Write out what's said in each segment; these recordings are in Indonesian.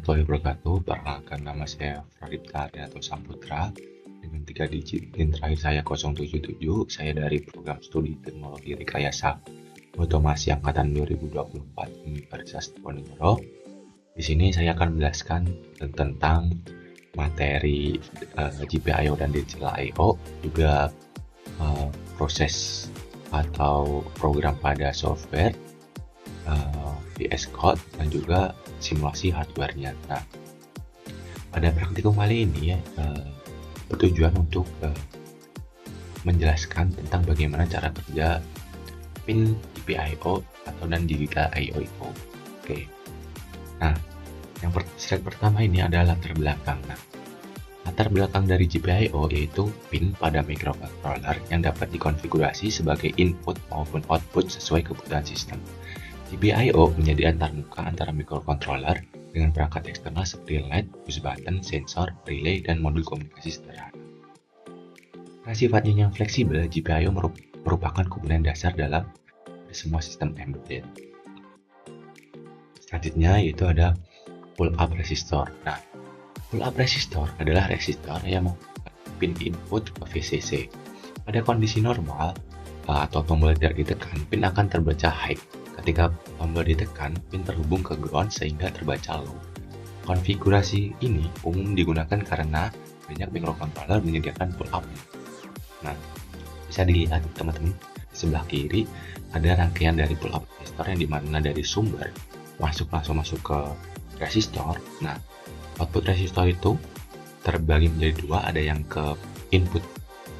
warahmatullahi wabarakatuh. Perkenalkan, nama saya Pradipta Arianto Samputra dengan 3 digit PIN terakhir saya 077. Saya dari program studi teknologi rekayasa otomasi angkatan 2024 Universitas Diponegoro. Di sini saya akan menjelaskan tentang materi GPIO dan Digital I/O, juga proses atau program pada software, VS Code, dan juga simulasi hardware-nya. Nah, pada praktikum kali ini bertujuan untuk menjelaskan tentang bagaimana cara kerja pin GPIO atau dan Digital I/O itu. Oke. Nah, slide pertama ini adalah latar belakang. Nah, latar belakang dari GPIO yaitu pin pada microcontroller yang dapat dikonfigurasi sebagai input maupun output sesuai kebutuhan sistem. GPIO menjadi antarmuka antara microcontroller dengan perangkat eksternal seperti LED, push button, sensor, relay, dan modul komunikasi sederhana. Karena sifatnya yang fleksibel, GPIO merupakan komponen dasar dalam semua sistem embedded. Selanjutnya yaitu ada pull-up resistor. Nah, pull-up resistor adalah resistor yang menggunakan pin input ke VCC. Pada kondisi normal atau tombol tidak ditekan, pin akan terbaca high. Ketika tombol ditekan, pin terhubung ke ground sehingga terbaca low. Konfigurasi ini umum digunakan karena banyak microcontroller menyediakan pull-up. Nah, bisa dilihat teman-teman di sebelah kiri ada rangkaian dari pull-up resistor yang dimana dari sumber langsung masuk ke resistor. Nah, output resistor itu terbagi menjadi dua, ada yang ke input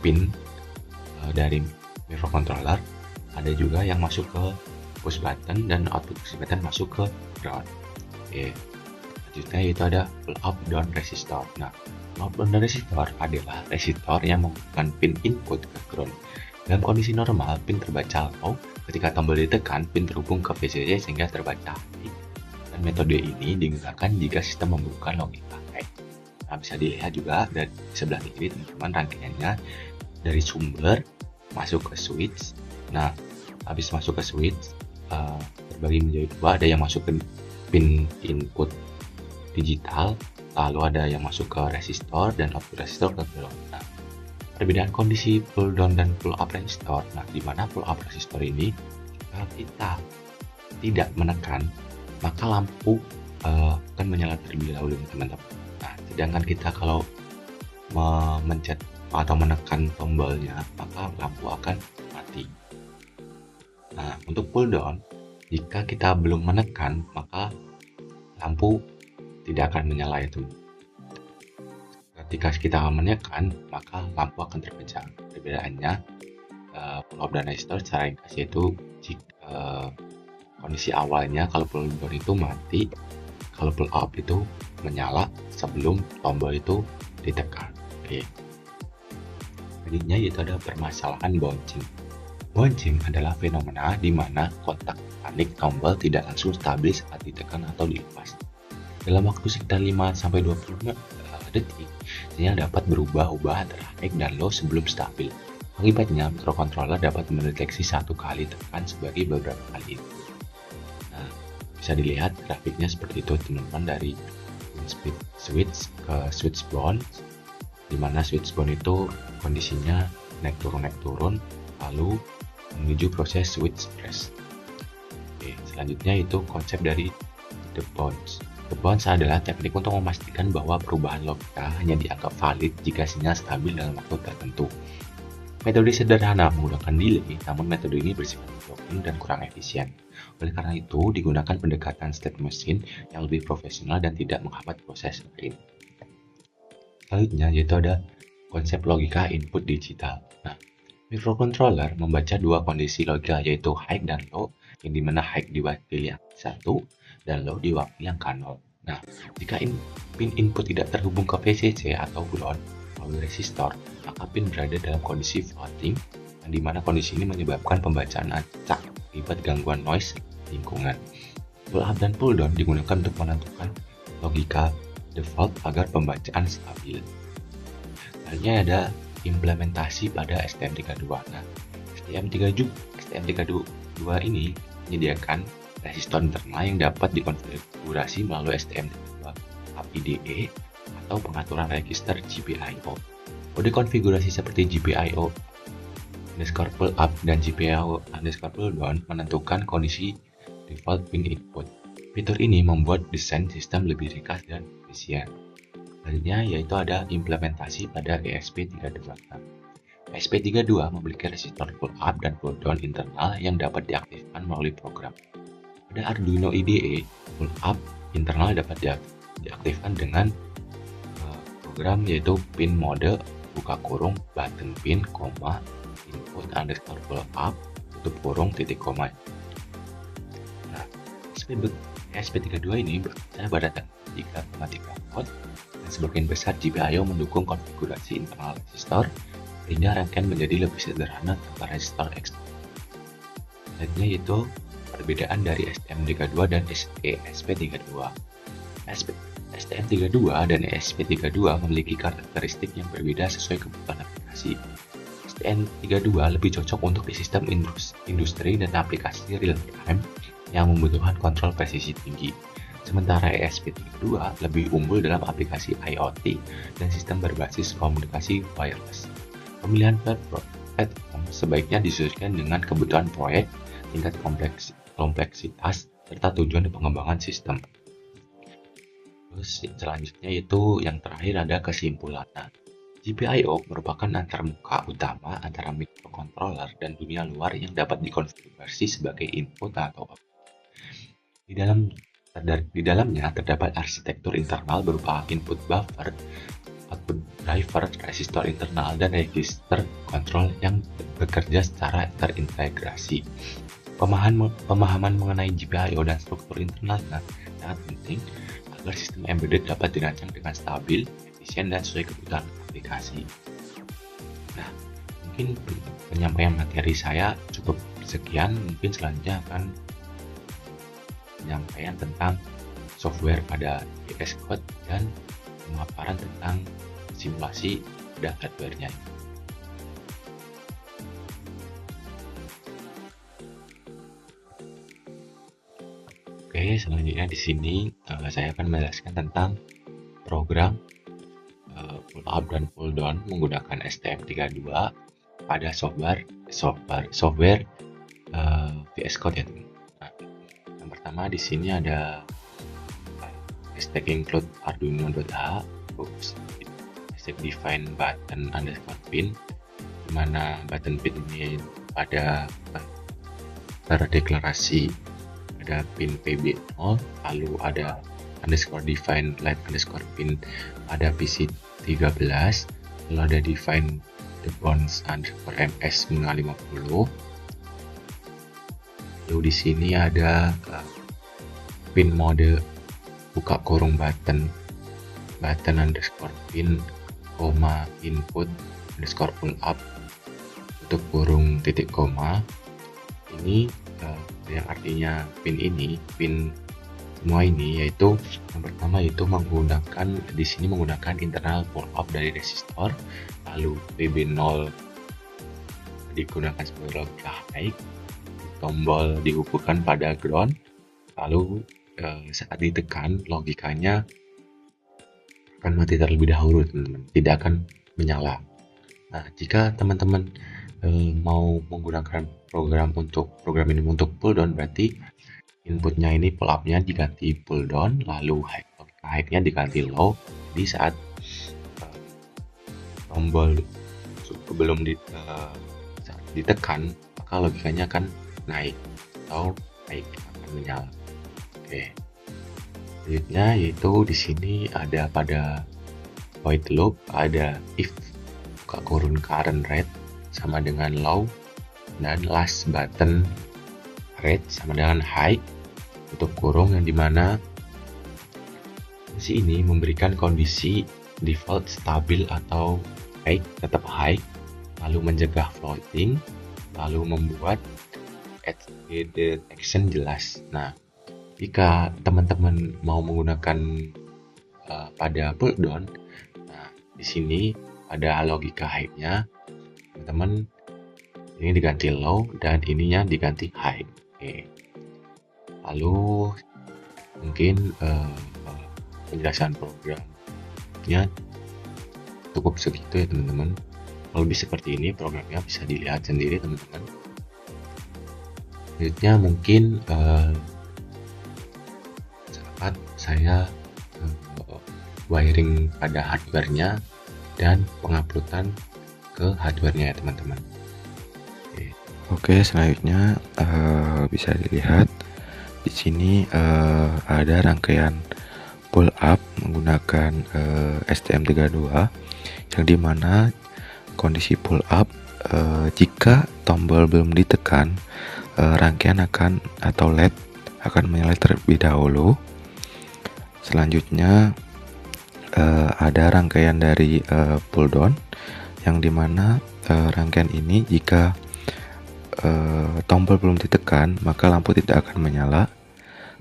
pin dari microcontroller, ada juga yang masuk ke push button, dan output push button masuk ke ground. Oke. Selanjutnya itu ada pull-up down resistor. Nah, pull-up down resistor adalah resistor yang menggunakan pin input ke ground. Dalam kondisi normal, pin terbaca low. Ketika tombol ditekan, pin terhubung ke VCC sehingga terbaca high. Dan metode ini digunakan jika sistem membutuhkan logika high. Nah, bisa dilihat juga dari sebelah kiri teman-teman rangkaiannya dari sumber masuk ke switch. Nah, habis masuk ke switch terbagi menjadi dua, ada yang masuk ke pin input digital, lalu ada yang masuk ke resistor, dan output resistor ke ground. Nah, perbedaan kondisi pull down dan pull up resistor. Nah, di mana pull up resistor ini kalau kita tidak menekan, maka lampu akan menyala terlebih dahulu, teman-teman. Nah, sedangkan kita kalau memencet atau menekan tombolnya, maka lampu akan mati. Nah, untuk pull down, jika kita belum menekan, maka lampu tidak akan menyala itu. Ketika kita menekan, maka lampu akan terpecah. Perbedaannya, pull up dan resistor secara ringkas yaitu kondisi awalnya kalau pull down itu mati, kalau pull up itu menyala sebelum tombol itu ditekan. Oke. Selanjutnya yaitu ada permasalahan bouncing. Bouncing adalah fenomena di mana kontak mekanik tombol tidak langsung stabil saat ditekan atau dilepas. Dalam waktu sekitar 5-20 detik, sinyal dapat berubah-ubah antara high dan low sebelum stabil. Akibatnya, microcontroller dapat mendeteksi satu kali tekan sebagai beberapa kali itu. Nah, bisa dilihat grafiknya seperti itu teman-teman, dari speed switch ke switch bound, di mana switch bound itu kondisinya naik turun, lalu menuju proses switch press. Oke, selanjutnya itu konsep dari the bounce. The bounce adalah teknik untuk memastikan bahwa perubahan logika hanya dianggap valid jika sinyal stabil dalam waktu tertentu. Metode sederhana menggunakan delay, namun metode ini bersifat broken dan kurang efisien. Oleh karena itu, digunakan pendekatan state machine yang lebih profesional dan tidak menghambat proses lain. Selanjutnya yaitu ada konsep logika input digital. Nah, microcontroller membaca dua kondisi logika yaitu high dan low, yang dimana high diwakili angka 1 dan low diwakili angka 0. Nah, jika pin input tidak terhubung ke VCC atau ground melalui resistor, maka pin berada dalam kondisi floating, yang dimana kondisi ini menyebabkan pembacaan acak akibat gangguan noise lingkungan. Pull up dan pull down digunakan untuk menentukan logika default agar pembacaan stabil. Selanjutnya ada implementasi pada STM32. Nah, STM32 ini menyediakan resistor internal yang dapat dikonfigurasi melalui STM32 IDE atau pengaturan register GPIO. Kode konfigurasi seperti GPIO underscore pull up dan GPIO underscore pull down menentukan kondisi default pin input. Fitur ini membuat desain sistem lebih ringkas dan efisien. Selanjutnya yaitu ada implementasi pada ESP32. ESP32 memiliki resistor pull up dan pull down internal yang dapat diaktifkan melalui program. Pada Arduino IDE, pull up internal dapat diaktifkan dengan program yaitu pin mode buka kurung button pin, input underscore pull up tutup kurung titik koma. Nah, ESP32 ini bekerja pada 3,3 volt dan sebagian besar GPIO mendukung konfigurasi internal resistor sehingga rangkaian menjadi lebih sederhana tanpa resistor eksternal. Selanjutnya yaitu perbedaan dari STM32 dan ESP32. STM32 dan ESP32 memiliki karakteristik yang berbeda sesuai kebutuhan aplikasi. STM32 lebih cocok untuk di sistem industri dan aplikasi real-time yang membutuhkan kontrol presisi tinggi. Sementara ESP32 lebih unggul dalam aplikasi IoT dan sistem berbasis komunikasi wireless. Pemilihan platform sebaiknya disesuaikan dengan kebutuhan proyek, tingkat kompleksitas, serta tujuan pengembangan sistem. Terus selanjutnya itu yang terakhir ada kesimpulan. GPIO merupakan antarmuka utama antara microcontroller dan dunia luar yang dapat dikonfigurasi sebagai input atau output. Di dalamnya terdapat arsitektur internal berupa input buffer, output driver, resistor internal, dan register kontrol yang bekerja secara terintegrasi. Pemahaman mengenai GPIO dan struktur internalnya sangat penting agar sistem embedded dapat dirancang dengan stabil, efisien, dan sesuai kebutuhan aplikasi. Nah, mungkin penyampaian materi saya cukup sekian. Mungkin selanjutnya akan penyampaian tentang software pada VS Code dan pemaparan tentang simulasi pada hardware-nya. Oke, selanjutnya di sini saya akan menjelaskan tentang program pull up dan pull down menggunakan STM32 pada software VS Code ya. Nah, yang pertama di sini ada stack include Arduino.h stack define button underscore pin, di mana button pin ini pada terdeklarasi ada pin PB0, lalu ada underscore define light underscore pin pada PC13, lalu ada define the bonds underscore MS 50. Lalu di sini ada pin mode buka kurung button underscore pin, input underscore pull up tutup kurung titik koma. Ini yang artinya pin semua ini yaitu yang pertama yaitu di sini menggunakan internal pull up dari resistor, lalu PB0 digunakan sebagai logika high, tombol dihubungkan pada ground, lalu saat ditekan logikanya akan mati terlebih dahulu, teman-teman, tidak akan menyala. Nah, jika teman-teman mau menggunakan program ini untuk pull down, berarti inputnya ini pull up-nya diganti pull down, lalu high-nya diganti low. Jadi saat tombol belum saat ditekan, maka logikanya akan naik atau naik akan menyala. Oke. Selanjutnya yaitu di sini ada pada void loop ada if buka kurung current rate sama dengan low dan last button rate sama dengan high tutup kurung, yang dimana fungsi ini memberikan kondisi default stabil atau high tetap high, lalu mencegah floating, lalu membuat edge detection jelas. Nah, jika teman-teman mau menggunakan pada pull down, nah di sini ada logika high-nya, teman-teman ini diganti low dan ininya diganti high. Oke. Lalu mungkin penjelasan programnya cukup segitu ya teman-teman. Kalau lebih seperti ini programnya bisa dilihat sendiri teman-teman. Selanjutnya mungkin saat saya wiring pada hardware-nya dan penguploadan ke hardware-nya ya teman-teman. Oke, selanjutnya bisa dilihat di sini ada rangkaian pull up menggunakan STM32 yang dimana kondisi pull up jika tombol belum ditekan, rangkaian atau LED akan menyala terlebih dahulu. Selanjutnya ada rangkaian dari pull down yang dimana rangkaian ini jika tombol belum ditekan maka lampu tidak akan menyala.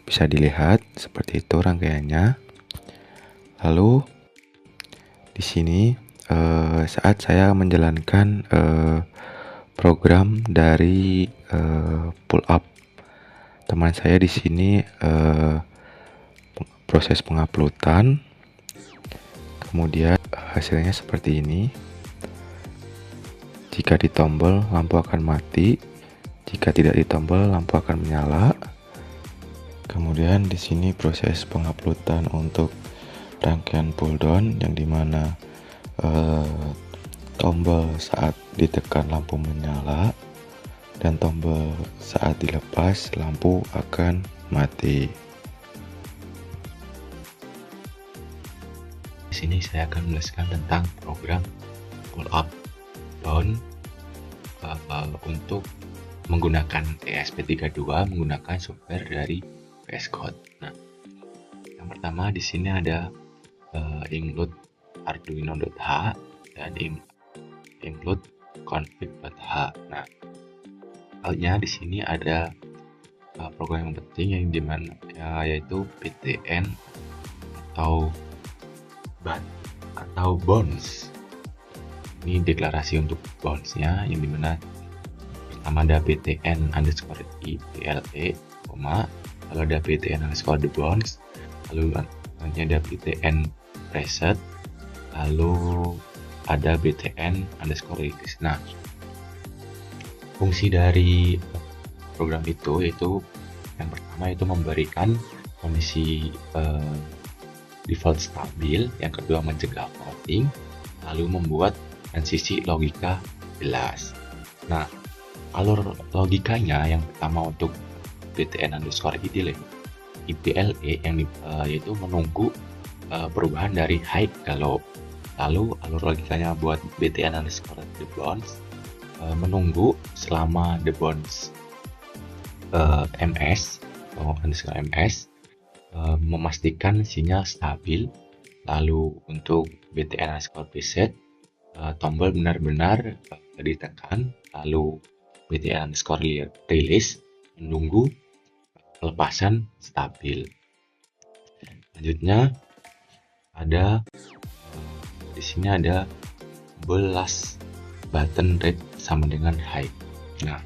Bisa dilihat seperti itu rangkaiannya. Lalu di sini saat saya menjalankan program dari pull up, teman saya di sini proses penguploadan, kemudian hasilnya seperti ini. Jika ditombol lampu akan mati, jika tidak ditombol lampu akan menyala. Kemudian di sini proses penguploadan untuk rangkaian pull down yang dimana tombol saat ditekan lampu menyala dan tombol saat dilepas lampu akan mati. Di sini saya akan menjelaskan tentang program pull up down untuk menggunakan ESP32 menggunakan software dari VS Code. Nah, yang pertama di sini ada include arduino.h dan include config.h. Nah, halnya di sini ada program yang penting yang dimana yaitu PTN atau bounce. Ini deklarasi untuk bounce-nya yang dimana pertama ada PTN underscore IPLE, lalu ada PTN underscore the bounce, lalu nanti ada PTN preset, lalu ada BTN underscore release. Nah, fungsi dari program itu yaitu yang pertama itu memberikan kondisi default stabil, yang kedua mencegah floating, lalu membuat transisi logika jelas. Nah, alur logikanya yang pertama untuk BTN underscore IPLE yang yaitu menunggu perubahan dari high ke low. Lalu alur logikanya buat BTN underscore the bounce menunggu selama the bounce MS atau underscore MS memastikan sinyal stabil. Lalu untuk BTN underscore preset tombol benar-benar ditekan, lalu BTN underscore release menunggu pelepasan stabil. Selanjutnya ada di sini ada belas button rate sama dengan high. Nah,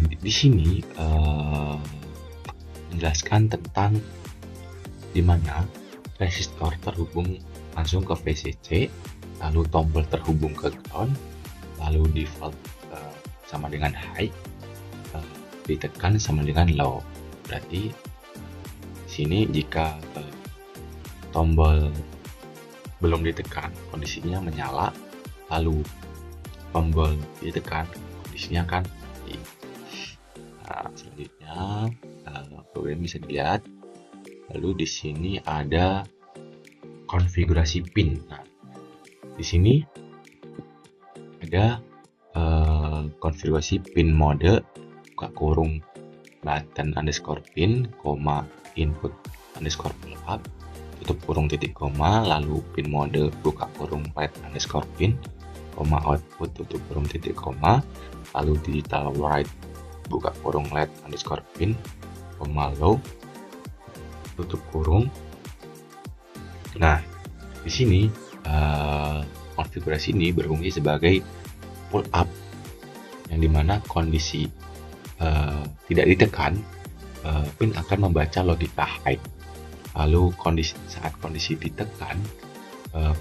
di sini menjelaskan tentang dimana resistor terhubung langsung ke VCC, lalu tombol terhubung ke ground, lalu default sama dengan high, ditekan sama dengan low. Berarti sini jika tombol belum ditekan kondisinya menyala, lalu tombol ditekan kondisinya akan mati. Nah, selanjutnya program bisa dilihat. Lalu di sini ada konfigurasi pin. Nah, di sini ada konfigurasi pin mode, buka kurung button underscore pin, input underscore pull up, tutup kurung titik koma, lalu pin mode buka kurung right underscore pin, output tutup kurung titik koma, lalu digital write buka kurung left underscore pin, low tutup kurung. Nah, di sini konfigurasi ini berfungsi sebagai pull up yang dimana kondisi tidak ditekan, pin akan membaca logika high. Lalu saat kondisi ditekan,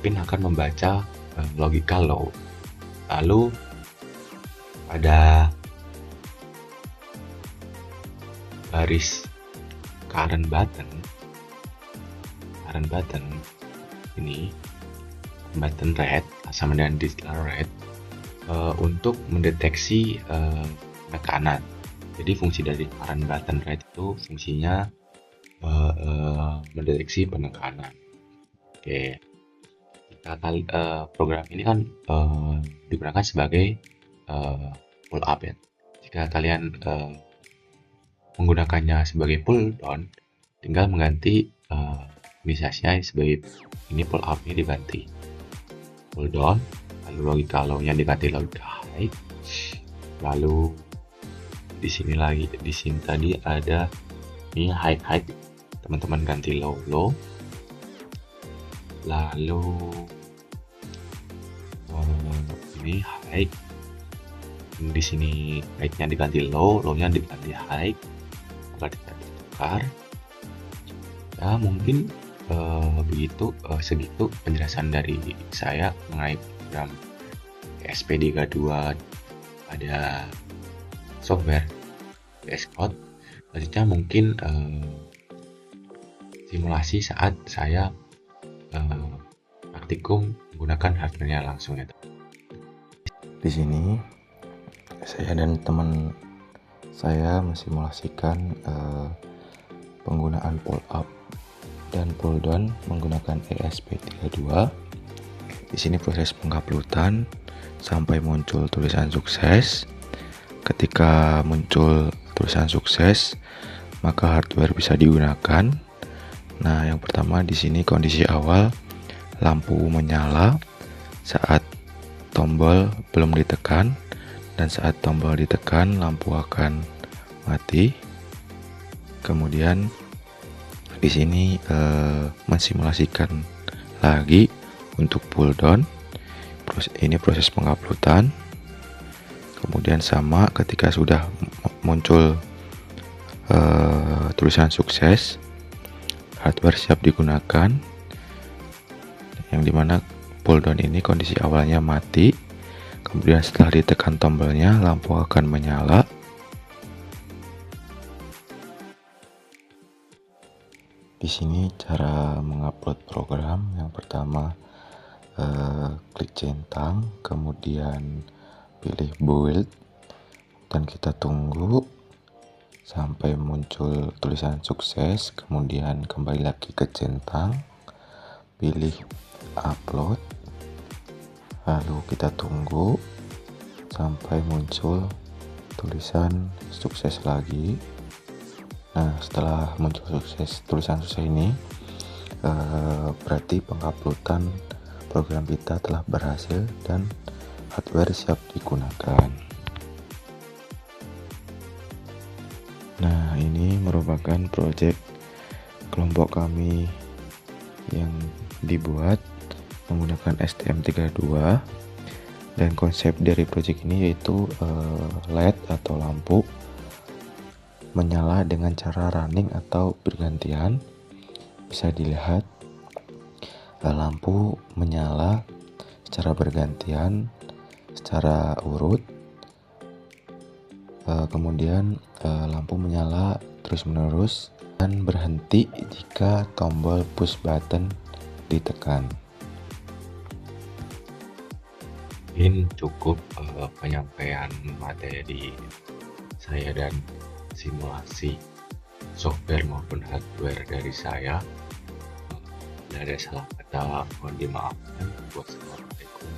pin akan membaca logical low. Lalu pada baris current button ini, button red sama dengan display red, untuk mendeteksi penekanan. Jadi fungsi dari current button red itu fungsinya mendeteksi penekanan. Oke, program ini kan digunakan sebagai pull up ya. Jika kalian menggunakannya sebagai pull down, tinggal mengganti inisiasinya sebagai ini pull up nya diganti pull down, lalu logical low nya diganti logical high, lalu di sini tadi ada ini high, teman-teman ganti low, lalu ini high, di sini high-nya diganti low nya diganti high agar tidak tertukar. Ya mungkin begitu, segitu penjelasan dari saya mengenai program ESP32 pada software VS Code. Selanjutnya mungkin simulasi saat saya praktikum menggunakan hardware-nya langsung ya. Di sini saya dan teman saya mensimulasikan penggunaan pull up dan pull down menggunakan ESP32. Di sini proses penguploadan sampai muncul tulisan sukses. Ketika muncul tulisan sukses, maka hardware bisa digunakan. Nah, yang pertama di sini kondisi awal, lampu menyala saat tombol belum ditekan, dan saat tombol ditekan lampu akan mati. Kemudian di sini mensimulasikan lagi untuk pull down. Ini proses penguploadan. Kemudian sama ketika sudah muncul tulisan sukses, hardware siap digunakan. Yang dimana pull down ini kondisi awalnya mati. Kemudian setelah ditekan tombolnya, lampu akan menyala. Di sini cara mengupload program. Yang pertama klik centang, kemudian pilih build, dan kita tunggu sampai muncul tulisan sukses. Kemudian kembali lagi ke centang, pilih upload, lalu kita tunggu sampai muncul tulisan sukses lagi. Nah, setelah muncul tulisan sukses ini, berarti penguploadan program kita telah berhasil dan hardware siap digunakan. Nah, ini merupakan proyek kelompok kami yang dibuat menggunakan STM32, dan konsep dari proyek ini yaitu LED atau lampu menyala dengan cara running atau bergantian. Bisa dilihat lampu menyala secara bergantian, secara urut. Kemudian lampu menyala terus-menerus dan berhenti jika tombol push button ditekan. Mungkin cukup penyampaian materi saya dan simulasi software maupun hardware dari saya. Tidak ada salah kata, mohon dimaafkan. Wassalamualaikum.